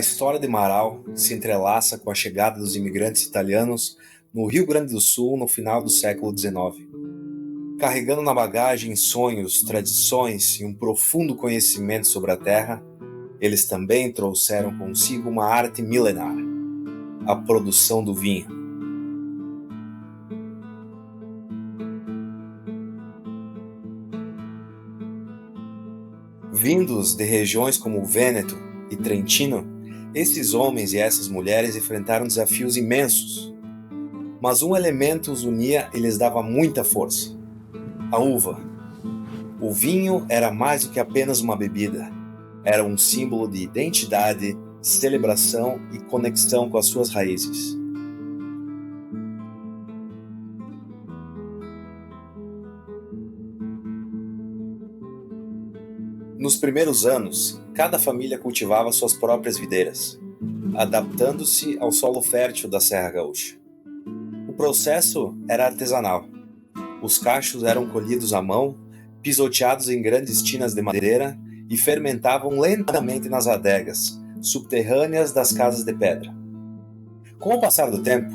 história de Marau se entrelaça com a chegada dos imigrantes italianos no Rio Grande do Sul no final do século XIX. Carregando na bagagem sonhos, tradições e um profundo conhecimento sobre a terra, eles também trouxeram consigo uma arte milenar, a produção do vinho. Vindos de regiões como o Vêneto e Trentino, esses homens e essas mulheres enfrentaram desafios imensos. Mas um elemento os unia e lhes dava muita força: a uva. O vinho era mais do que apenas uma bebida. Era um símbolo de identidade, celebração e conexão com as suas raízes. Nos primeiros anos, cada família cultivava suas próprias videiras, adaptando-se ao solo fértil da Serra Gaúcha. O processo era artesanal. Os cachos eram colhidos à mão, pisoteados em grandes tinas de madeira e fermentavam lentamente nas adegas, subterrâneas das casas de pedra. Com o passar do tempo,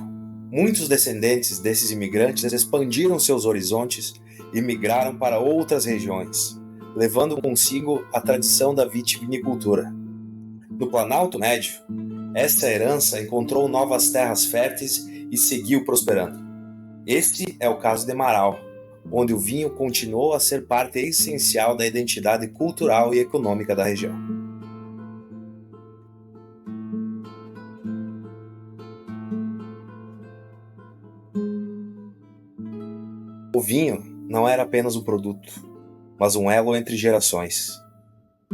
muitos descendentes desses imigrantes expandiram seus horizontes e migraram para outras regiões, levando consigo a tradição da vitivinicultura. No Planalto Médio, essa herança encontrou novas terras férteis e seguiu prosperando. Este é o caso de Marau, onde o vinho continuou a ser parte essencial da identidade cultural e econômica da região. O vinho não era apenas um produto, mas um elo entre gerações.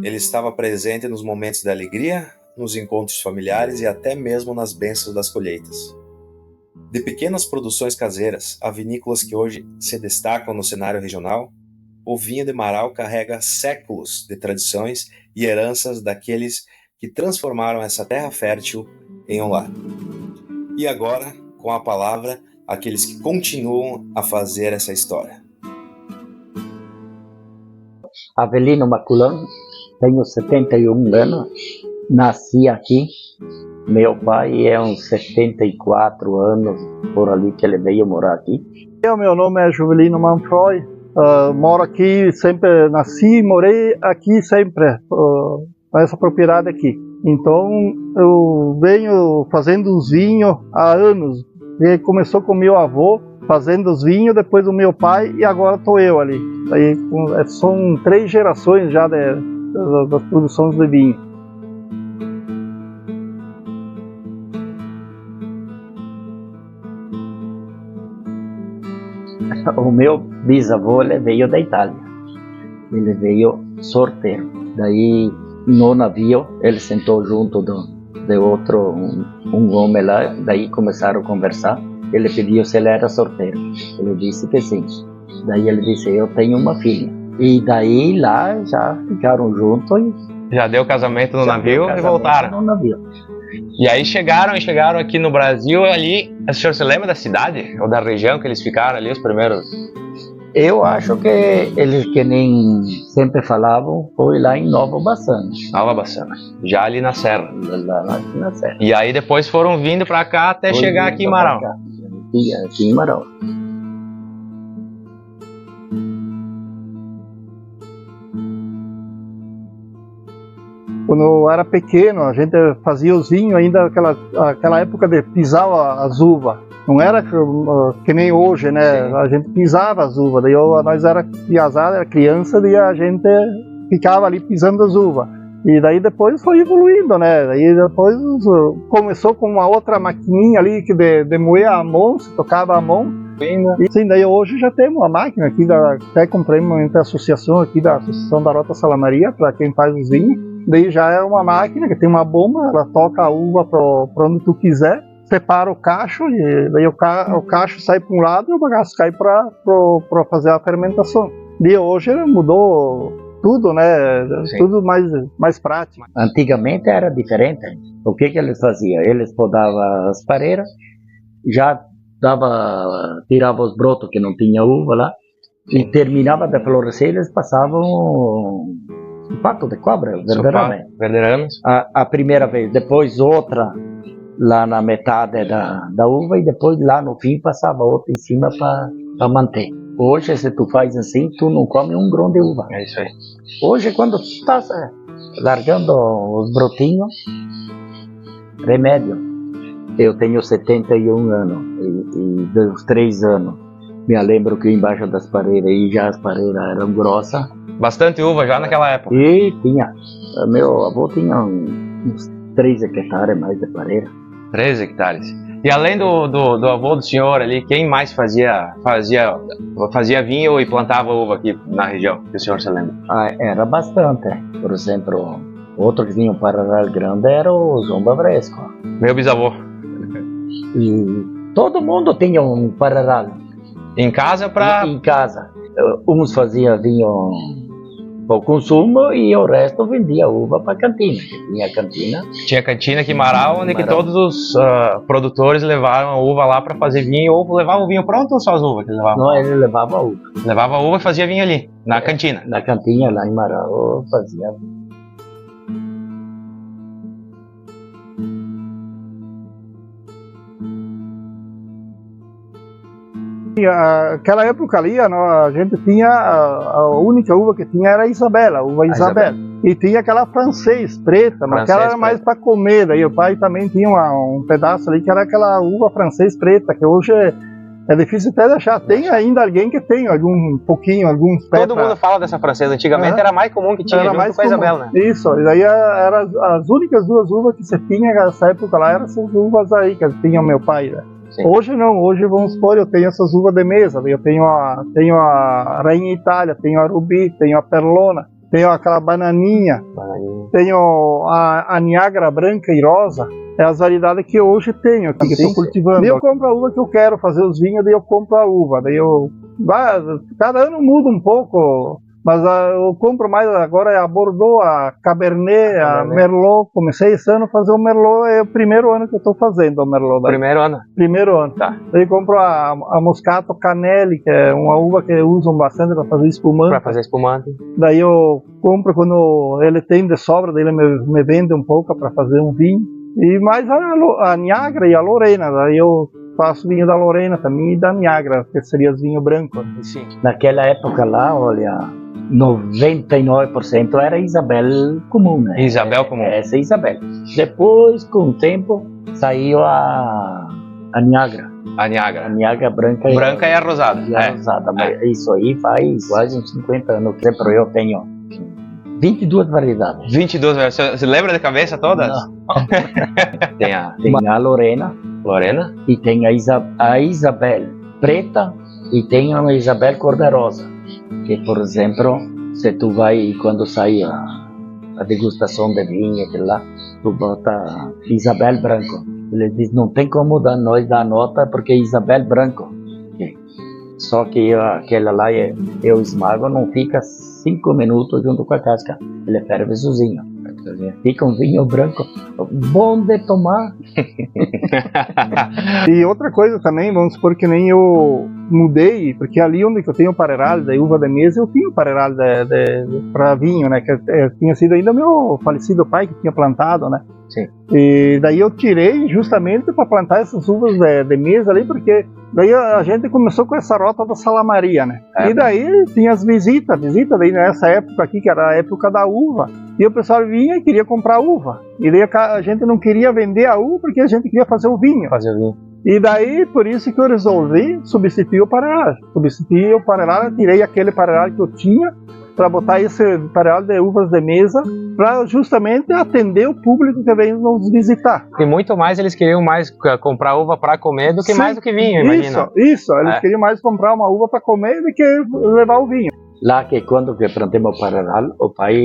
Ele estava presente nos momentos da alegria, nos encontros familiares e até mesmo nas bênçãos das colheitas. De pequenas produções caseiras a vinícolas que hoje se destacam no cenário regional, o vinho de Marau carrega séculos de tradições e heranças daqueles que transformaram essa terra fértil em um lar. E agora, com a palavra, aqueles que continuam a fazer essa história. Avelino Maculão, tenho 71 anos, nasci aqui. Meu pai é uns 74 anos, por ali que ele veio morar aqui. Meu nome é Juvelino Manfroy, moro aqui, sempre nasci e morei aqui sempre, nessa propriedade aqui. Então eu venho fazendo os vinhos há anos. E começou com meu avô fazendo os vinhos, depois o meu pai e agora estou eu ali. Aí, são 3 gerações já das produções de vinho. O meu bisavô ele veio da Itália, ele veio sorteiro, daí no navio ele sentou junto de outro, um homem lá, daí começaram a conversar, ele pediu se ele era sorteiro, ele disse que sim, daí ele disse eu tenho uma filha, e daí lá já ficaram juntos e já deu casamento no navio e voltaram. No navio. E aí chegaram aqui no Brasil ali. O senhor se lembra da cidade ou da região que eles ficaram ali os primeiros? Eu acho que eles, que nem sempre falavam, foi lá em Nova Bassana. Nova Bassana, já ali na Serra. Lá na Serra. E aí depois foram vindo para cá até chegar aqui em Marau. Aqui em Marau. Quando eu era pequeno, a gente fazia os vinhos ainda aquela época de pisar as uvas. Não era que nem hoje, né? Sim. A gente pisava as uvas. Daí nós era piazada, era criança, e a gente ficava ali pisando as uvas. E daí depois foi evoluindo, né? Daí depois começou com uma outra maquininha ali que de moer a mão, se tocava a mão. E sim, daí hoje já temos uma máquina aqui, até comprei uma associação aqui da Associação da Rota Salamaria, para quem faz os vinhos. Daí já é uma máquina que tem uma bomba, ela toca a uva para onde tu quiser, separa o cacho, e daí o cacho sai para um lado e o bagaço cai para fazer a fermentação. E hoje mudou tudo, né? Sim. Tudo mais prático. Antigamente era diferente. O que eles faziam? Eles podavam as pareiras, já tirava os brotos que não tinha uva lá, e terminava de florescer, eles passavam pato de cobra, verdadeiramente. Verderanos. A primeira vez, depois outra lá na metade da uva e depois lá no fim passava outra em cima para manter. Hoje, se tu faz assim, tu não come um grão de uva. É isso aí. Hoje, quando tu estás largando os brotinhos, remédio. Eu tenho 71 anos e dos 3 anos me lembro que embaixo das paredes aí já as paredes eram grossas. Bastante uva já naquela época. E tinha, meu avô tinha uns 3 hectares mais de parede. 13 hectares. E além do avô do senhor ali, quem mais fazia vinho e plantava uva aqui na região, que o senhor se lembra? Era bastante. Por exemplo, outro que tinha um paralelo grande era o João Bavresco. Meu bisavô. E todo mundo tinha um paralelo. Em casa para... Em casa. Uns faziam vinho para o consumo e o resto vendia uva para a cantina. Tinha cantina. Tinha cantina aqui em Marau, onde que todos os produtores levaram a uva lá para fazer vinho, ou levavam o vinho pronto ou só as uvas que levavam? Não, ele levava a uva. Levava a uva e fazia vinho ali, na cantina. Na cantina lá em Marau fazia vinho. Aquela época ali, a gente tinha, a única uva que tinha era a Isabel, a uva Isabel. E tinha aquela francês preta, mas aquela era mais para comer. Daí o pai também tinha um pedaço ali que era aquela uva francês preta, que hoje é difícil até de achar. Tem ainda alguém que tem algum pouquinho, alguns pés. Todo mundo fala dessa francesa. Antigamente era mais comum que tinha, era junto mais com a Isabel, né? Isso, e daí eram as únicas 2 uvas que você tinha nessa época lá, eram essas uvas aí que tinha o meu pai, né? Sim. Hoje não, hoje vamos supor, eu tenho essas uvas de mesa, eu tenho a Rainha Itália, tenho a Rubi, tenho a Perlona, tenho aquela bananinha, tenho a Niagara branca e rosa, é as variedades que eu hoje tenho, que estou cultivando. Daí eu compro a uva que eu quero fazer os vinhos, daí eu compro a uva, cada ano muda um pouco. Mas eu compro mais agora é a Bordeaux, a Cabernet, a Merlot. Comecei esse ano a fazer o Merlot, é o primeiro ano que eu estou fazendo o Merlot. Daí. Primeiro ano? Primeiro ano. Tá. Daí compro a Moscato Canelli, que é uma uva que usam bastante para fazer espumante. Para fazer espumante. Daí eu compro quando ele tem de sobra, daí ele me vende um pouco para fazer um vinho. E mais a Niagara e a Lorena, daí eu faço vinho da Lorena também e da Niagara, que seria os vinhos brancos. Sim. Naquela época lá, olha, 99% era Isabel comum, né? Isabel comum. Essa é Isabel. Depois, com o tempo, saiu a Niagara. A Niagara. A Niagara branca e a rosada. E a rosada. Mas isso aí faz quase uns 50 anos. Por exemplo, eu tenho 22 variedades. 22 variedades. Você lembra de cabeça todas? Não. Tem a Lorena. E tem a Isabel preta e tem a Isabel cor-de-rosa. Que, por exemplo, se tu vai, quando sai a degustação de vinho, lá, tu bota Isabel branco. Ele diz, não tem como nós dar nota porque é Isabel branco. Só que aquela lá, eu esmago, não fica 5 minutos junto com a casca. Ele ferve sozinho. Fica um vinho branco bom de tomar. E outra coisa também, vamos supor que nem eu mudei, porque ali onde eu tenho o pareralho da uva de mesa, eu tinha o pareralho para vinho, né? Que tinha sido ainda meu falecido pai que tinha plantado, né? Sim. E daí eu tirei justamente para plantar essas uvas de mesa ali, porque daí a gente começou com essa rota da Salamaria, né? E daí tinha as visitas daí nessa época aqui, que era a época da uva, e o pessoal vinha e queria comprar uva. E daí a gente não queria vender a uva porque a gente queria fazer o vinho. E daí, por isso que eu resolvi substituir o parelagem. Substituí o parelagem, tirei aquele parelagem que eu tinha para botar esse parelagem de uvas de mesa para justamente atender o público que vem nos visitar. E muito mais, eles queriam mais comprar uva para comer do que mais do que vinho, imagina. Isso, eles queriam mais comprar uma uva para comer do que levar o vinho. Lá que quando que plantamos o parelagem, o pai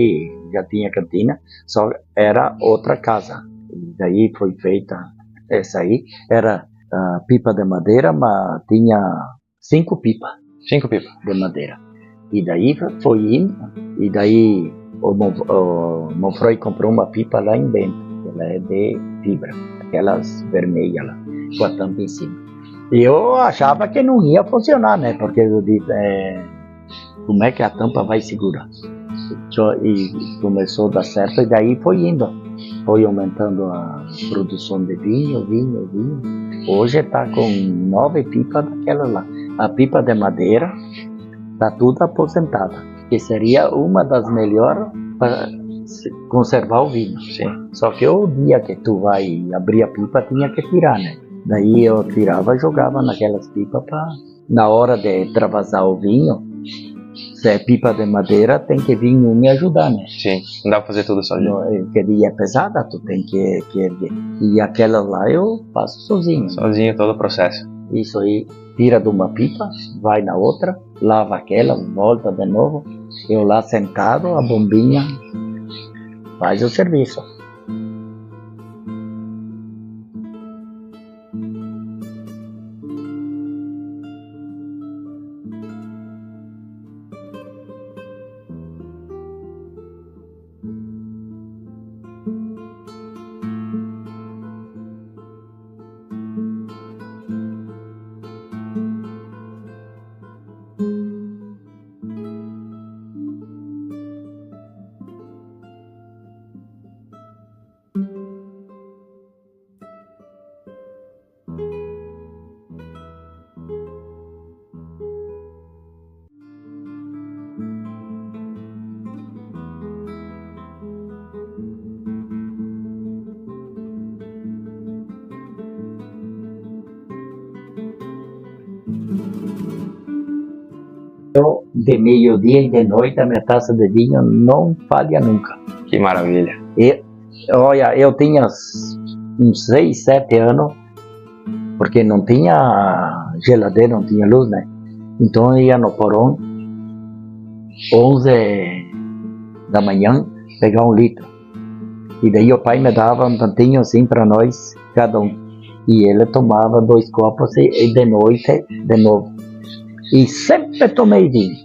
já tinha cantina, só era outra casa. E daí foi feita essa aí, era pipa de madeira, mas tinha 5 pipas. 5 pipas de madeira. E daí foi indo, e daí o Monfroy comprou uma pipa lá em Bento, ela é de fibra, aquelas vermelhas lá, com a tampa em cima. E eu achava que não ia funcionar, né? Porque eu disse, como é que a tampa vai segurar? e começou a dar certo, e daí foi indo. Foi aumentando a produção de vinho. Hoje está com 9 pipas daquela lá. A pipa de madeira está tudo aposentada, que seria uma das melhores para conservar o vinho. Sim. Só que o dia que tu vai abrir a pipa, tinha que tirar, né? Daí eu tirava e jogava naquelas pipas para, na hora de extravasar o vinho, se é pipa de madeira, tem que vir um me ajudar, né? Sim, não dá pra fazer tudo sozinho. Que é pesada, tu tem que erguer. E aquela lá eu faço sozinho. Sozinho, todo o processo. Isso aí, tira de uma pipa, vai na outra, lava aquela, volta de novo. Eu lá sentado, a bombinha faz o serviço. De meio-dia e de noite, a minha taça de vinho não falha nunca. Que maravilha. Olha, eu tinha uns 6, 7 anos, porque não tinha geladeira, não tinha luz, né? Então eu ia no porão, 11 da manhã, pegar 1 litro. E daí o pai me dava um tantinho assim para nós, cada um. E ele tomava 2 copos e de noite de novo. E sempre tomei vinho.